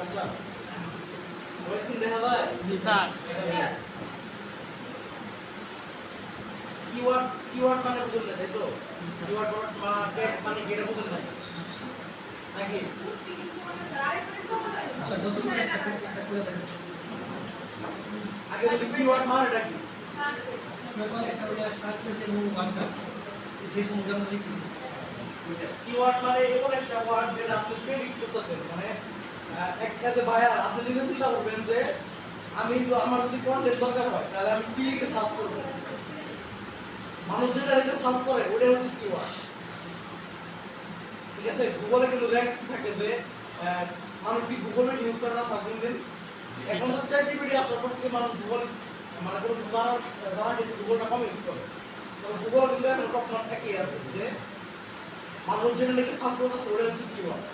আচ্ছা ওইদিন দেখা যায় জি স্যার কিওয়ার্ড মানে বুঝুন না তাই তো কিওয়ার্ড মানে কেটা বুঝুন না নাকি আগে বলি কিওয়ার্ড মানেটা কি কিওয়ার্ড মানে এমন একটা ওয়ার্ড যেটা আপনি প্রেডিক্ট করতেছেন মানে একটা বায়ার আপনি নিজে চিন্তা করবেন যে আমি তো আমার যদি কন্টেন্ট দরকার হয় তাহলে আমি কি লিখে সার্চ করব মানুষ যেটা লিখে সার্চ করে ওটা হচ্ছে কিওয়ার্ড ঠিক আছে গুগলে কিন্তু র্যাঙ্ক থাকে যে মানুষ কি গুগলে ইউজ করে না সার্চ দিন এখন তো চ্যাটজিপিটি আসার পর থেকে মানুষ গুগল মানে কোনো উদাহরণ কিন্তু গুগলটা কম ইউজ করে তো গুগল কিন্তু এখন টপ একই আছে যে মানুষ যেটা লিখে সার্চ করতেছে ওটা হচ্ছে কিওয়ার্ড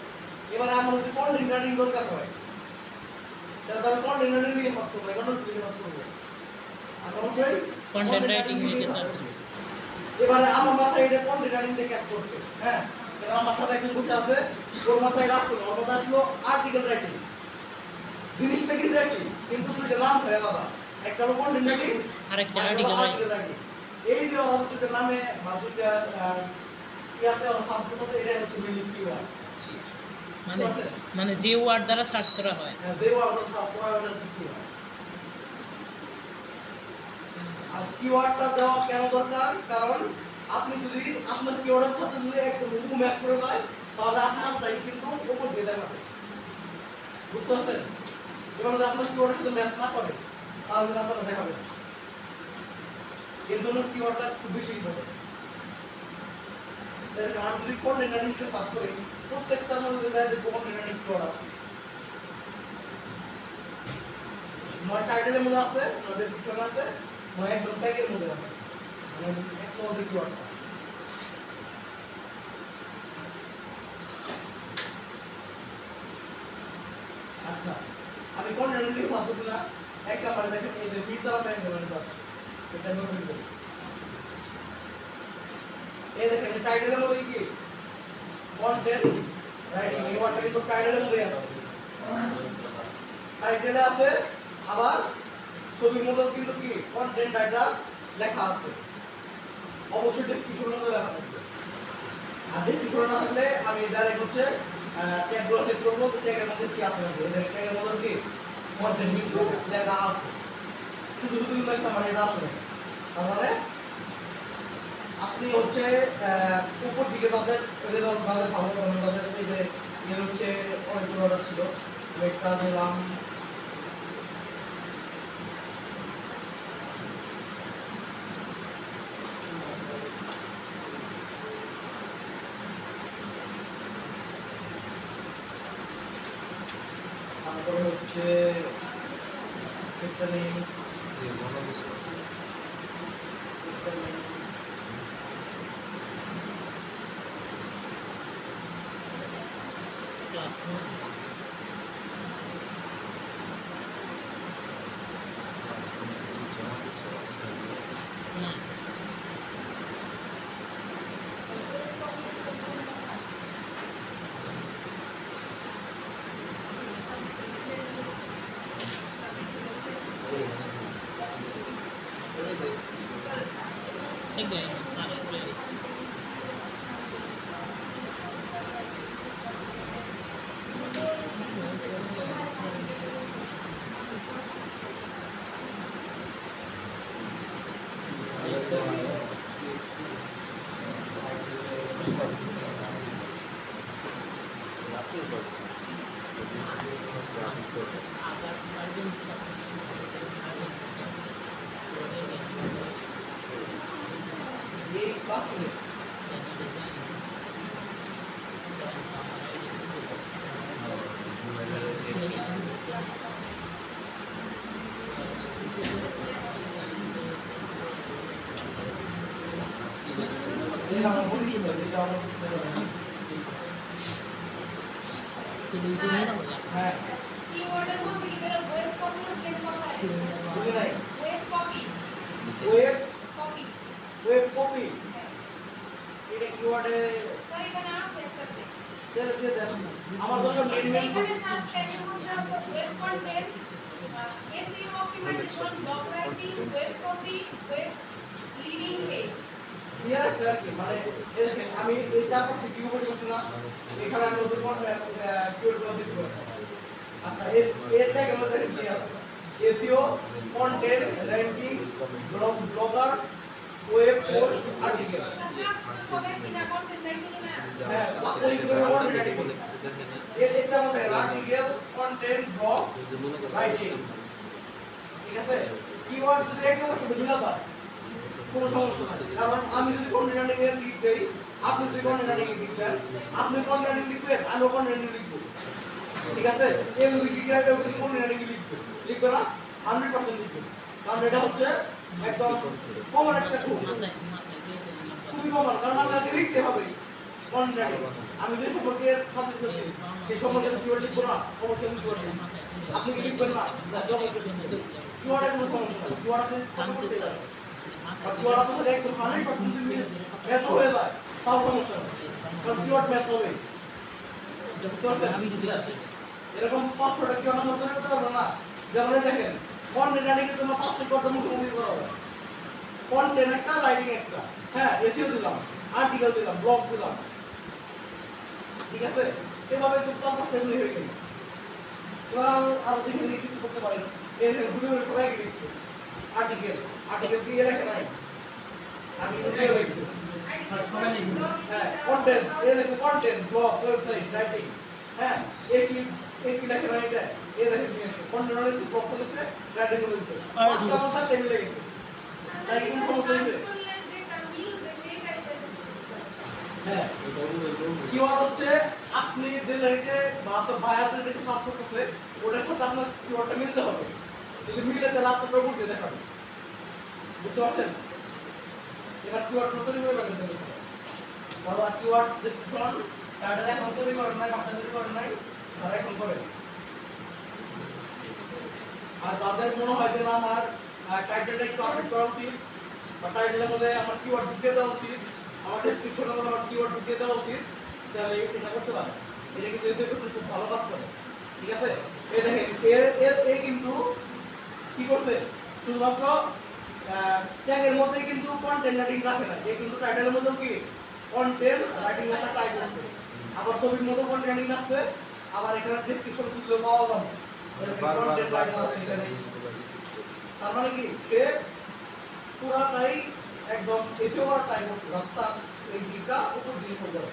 এবারে আমার যদি কন্টেন্ট রাইটিং দরকার হয় তাহলে আমি কন্টেন্ট রাইটিং নিয়ে সার্চ করব এখন লিখে সার্চ করব আর অবশ্যই কন্টেন্ট রাইটিং নিয়ে সার্চ করব এবারে আমার মাথায় এটা কন্টেন্ট রাইটিং দিয়ে কাজ করছে হ্যাঁ কারণ আমার সাথে একজন বসে আছে ওর মাথায় রাখলো ওর মাথায় আসলো আর্টিকেল রাইটিং জিনিসটা কিন্তু একই কিন্তু দুটো নাম হয় আলাদা একটা হলো কন্টেন্ট রাইটিং আরেকটা আর্টিকেল রাইটিং এই যে ওরা দুটো নামে বা দুটো ইয়াতে ওরা সার্চ করতে এটাই হচ্ছে মেইন কিওয়ার্ড মানে যে ওয়ার্ড দ্বারা সার্চ করা হয় হ্যাঁ যে ওয়ার্ড দ্বারা সার্চ করা হয় ওটা হচ্ছে কিওয়ার্ড আর কিওয়ার্ডটা দেওয়া কেন দরকার কারণ আপনি যদি আপনার কিওয়ার্ডের সাথে যদি একদম হুবহু ম্যাচ করে যায় তাহলে আপনার টাইপ কিন্তু উপর দিয়ে দেখাবে বুঝতে পারছেন এবার যদি আপনার কিওয়ার্ডের সাথে ম্যাচ না করে তাহলে আপনারা দেখাবে এর জন্য কিওয়ার্ডটা খুব বেশি ইম্পর্টেন্ট তাহলে আমি যদি কন্টেন্ট রাইটিং সার্চ করি প্রত্যেকটার মধ্যে দেখা যায় কন্টেন্ট রাইটিং কিওয়ার্ড আছে নয় টাইটেলের মধ্যে আছে নয় ডেসক্রিপশন আছে নয় একদম ট্যাগের মধ্যে আছে মানে অ্যাকচুয়াল যে কিওয়ার্ডটা আচ্ছা আমি কন্টেন্ট রাইটিং সার্চ করছি না এক নাম্বারে দেখেন এই যে ফিড দ্বারা ট্যাগ করে আছে এটা নোট করুন এই দেখেন টাইটেলের মধ্যে কি কন্টেন্ট রাইটিং এই ওয়ার্ডটা কিন্তু টাইটেলের মধ্যে আছে টাইটেলে আছে আবার ছবির মধ্যে কিন্তু কি কন্টেন্ট রাইটার লেখা আছে অবশ্যই ডেসক্রিপশনের মধ্যে লেখা থাকবে আর ডেসক্রিপশনে না থাকলে আমি ডাইরেক্ট হচ্ছে ট্যাগগুলো সেট করব তো ট্যাগের মধ্যে কি আছে এই ট্যাগের মধ্যে কি কন্টেন্ট কিন্তু লেখা আছে শুধু শুধু কিন্তু একটা মানে এটা আসে তার মানে আপনি হচ্ছে উপর দিকে তাদের রেজাল্ট ভালো ভালো তাদের এই যে এর হচ্ছে অনেকগুলো অর্ডার ছিল একটা দিলাম তারপরে হচ্ছে একটা নেই ক্লাস ঠিক আছে আসলে এই ক্লাস হ্যাঁ কিওয়ার্ডের মধ্যে কি তারা ওয়েব কপি ও সেট করা হয় বুঝি নাই web copy web copy web copy এটা কিওয়ার্ডে স্যার এখানে আছে একটাতে তেল দিয়ে দেন আমার দরকার মেন এখানে স্যার ট্যাগের মধ্যে আছে web content SEO optimisation blog writing web copy web landing page clear আছে আর কি মানে এই দেখেন আমি এই চারটা থেকে কিওয়ার্ড করছি না এখানে আমি নতুন কিওয়ার্ড গুলো দিতে পারি আচ্ছা এর ট্যাগ আমাদের কি আছে SEO content ranking blogger web post article সবাই কিনা কন্টেন্ট রাইটিং না হ্যাঁ ওইগুলো কন্টেন্ট এটা মধ্যে আর্টিকেল কন্টেন্ট ব্লগ রাইটিং ঠিক আছে কিওয়ার্ড যদি একে অপরের সাথে মিলা যায় কোনো সমস্যা নাই কারণ আমি যদি কন্টেন্ট রাইটিং এর লিখ দেই আপনি যদি কন্টেন্ট রাইটিং লিখবেন আপনি কন্টেন্ট রাইটিং লিখবেন আমি কন্টেন্ট রাইটিং লিখব ঠিক আছে এই যদি কি হবে ওই কন্টেন্ট রাইটিং লিখবে না 100% লিখবে কারণ এটা হচ্ছে একদম কমন একটা খুব খুবই কমন কারণ আপনাকে লিখতে হবে কন্টেন্ট রাইটিং আমি যে সম্পর্কে সাবজেক্ট আছে সেই সম্পর্কে কিওয়ার্ড লিখব না অবশ্যই আমি কিওয়ার্ড লিখব আপনি কি লিখবেন না কিওয়ার্ডে কোনো সমস্যা নেই কিওয়ার্ডে করতে পারে আর কিওয়ার্ড তো একদম 100% যদি ম্যাচ হয়ে যায় তাও সমস্যা নেই কারণ কিওয়ার্ড ম্যাচ হবে বুঝতে পারছেন এরকম 500টা কিওয়ার্ড আমরা তৈরি করতে পারবো না যেমন দেখেন কন্টেন্ট রাইটিং এর জন্য 5টা কিওয়ার্ড মুখোমুখি করা হবে কন্টেন্ট একটা রাইটিং একটা হ্যাঁ এসইও দিলাম আর্টিকেল দিলাম ব্লগ দিলাম ঠিক আছে এভাবে তো তার পাঁচটা গুলি হয়ে গেল এবার আর দেখে দেখে কিছু করতে পারেন এই ভিডিও সবাই কি লিখছে আর্টিকেল দিয়ে লেখা নাই আর্টিকেল দিয়ে লিখছে হ্যাঁ কন্টেন্ট এই লেখা কন্টেন্ট ব্লগ ওয়েবসাইট রাইটিং হ্যাঁ এই কি লেখা নাই এটা এই দেখেন কি আছে কন্টেন্ট লিখছে ব্লগ লিখছে রাইটিং লিখছে পাঁচটা কথা টেবিলে লিখছে তাই কি সমস্যা হইছে হ্যাঁ কিওয়ার্ড হচ্ছে আপনি দিলেকে বা আপনার বায়াতে রেখে সার্চ করতেছে ওটার সাথে আপনার কিওয়ার্ডটা মিলতে হবে যদি মিলে তাহলে আপনার প্রবল দিয়ে দেখাবে বুঝতে পারছেন এবার কিওয়ার্ড তৈরি করে রাখতে হবে তাহলে কিওয়ার্ড ডেসক্রিপশন টাইটেল এখন তৈরি করেন নাই বাটা তৈরি করেন নাই তারা এখন করেন আর যাদের মনে হয় যে না আমার টাইটেলটা একটু আপডেট করা উচিত বা টাইটেলের মধ্যে আমার কিওয়ার্ড ঢুকিয়ে দেওয়া উচিত আমার ডেসক্রিপশনের মধ্যে আমার কিওয়ার্ড ঢুকিয়ে দেওয়া উচিত তাহলে এটা করতে পারে এটা কিন্তু এসে করতে খুব ভালো কাজ করে ঠিক আছে এই দেখেন এর কিন্তু কি করছে শুধুমাত্র ট্যাগের মধ্যে কিন্তু কন্টেন্ট রাইটিং রাখে না এই কিন্তু টাইটেলের মধ্যে কি কন্টেন্ট রাইটিং লেখা ট্রাই করছে আবার ছবির মধ্যে কন্টেন্ট রাইটিং রাখছে আবার এখানে ডেসক্রিপশন খুঁজলে পাওয়া যাবে কন্টেন্ট রাইটিং আছে এখানে তার মানে কি সে পুরাটাই একদম এসে করা ট্রাই করছে রাস্তার এই দিকটা উপর জিনিস হয়ে যাবে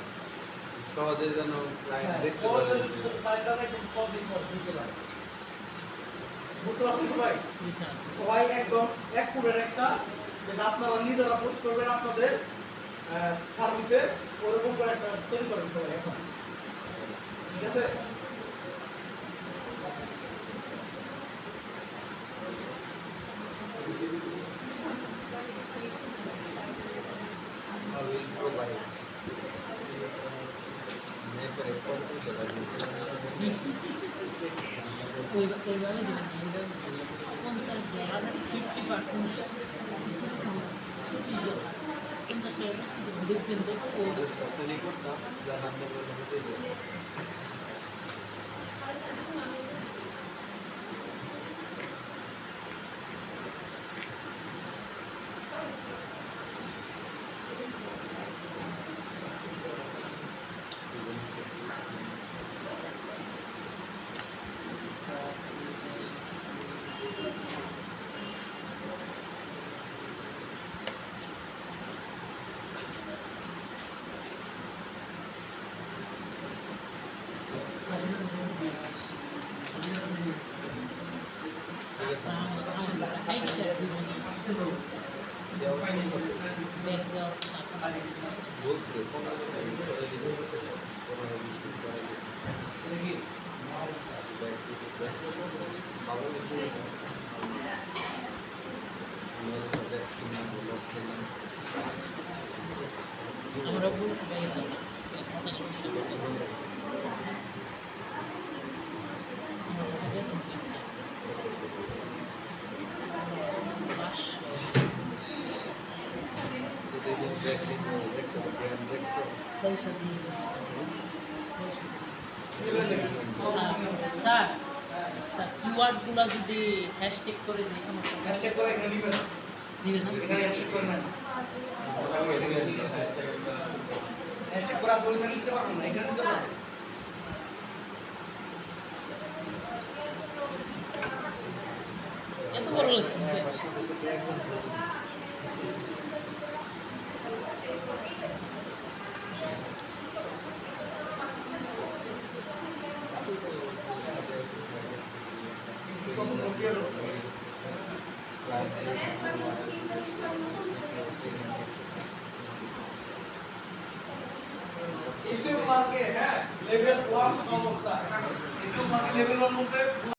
সহজে যেন লাইন দেখতে পারে বুঝতে পারছেন সবাই সবাই একদম এক কুড়ের একটা যেটা আপনারা নিজেরা পোস্ট করবেন আপনাদের সার্ভিসে ওরকম করে একটা তৈরি করবেন সবাই এখন ঠিক আছে ওইভাবে দেবেন 50 $50 ডিসকাউন্ট $25 $50 দেখবেন ব্যাগ দেওয়া বলছে 15 টাকা ইউজ করে দিতে 15-20 দিন পরে দেখি ব্যাগ দিতে বাবু একটু আমাদের সাথে কিনা লস করলাম আমরা বলছি ভাই খাতা করতে মাস পয়সা দিয়ে স্যার স্যার কিওয়ার্ডগুলো যদি হ্যাশট্যাগ করে দিই সমস্যা হ্যাশট্যাগ করে এখানে নিবেন দিবেন না এখানে হ্যাশট্যাগ করে নেন হ্যাশট্যাগ করে আপনি ওইখানে নিতে পারবেন না এখানে নিতে পারবেন এত বড় লাগছে এসিও ক্লার্কে হ্যাঁ লেভেল 1 সংস্থা এসিও ক্লার্কে লেভেল 1 বলতে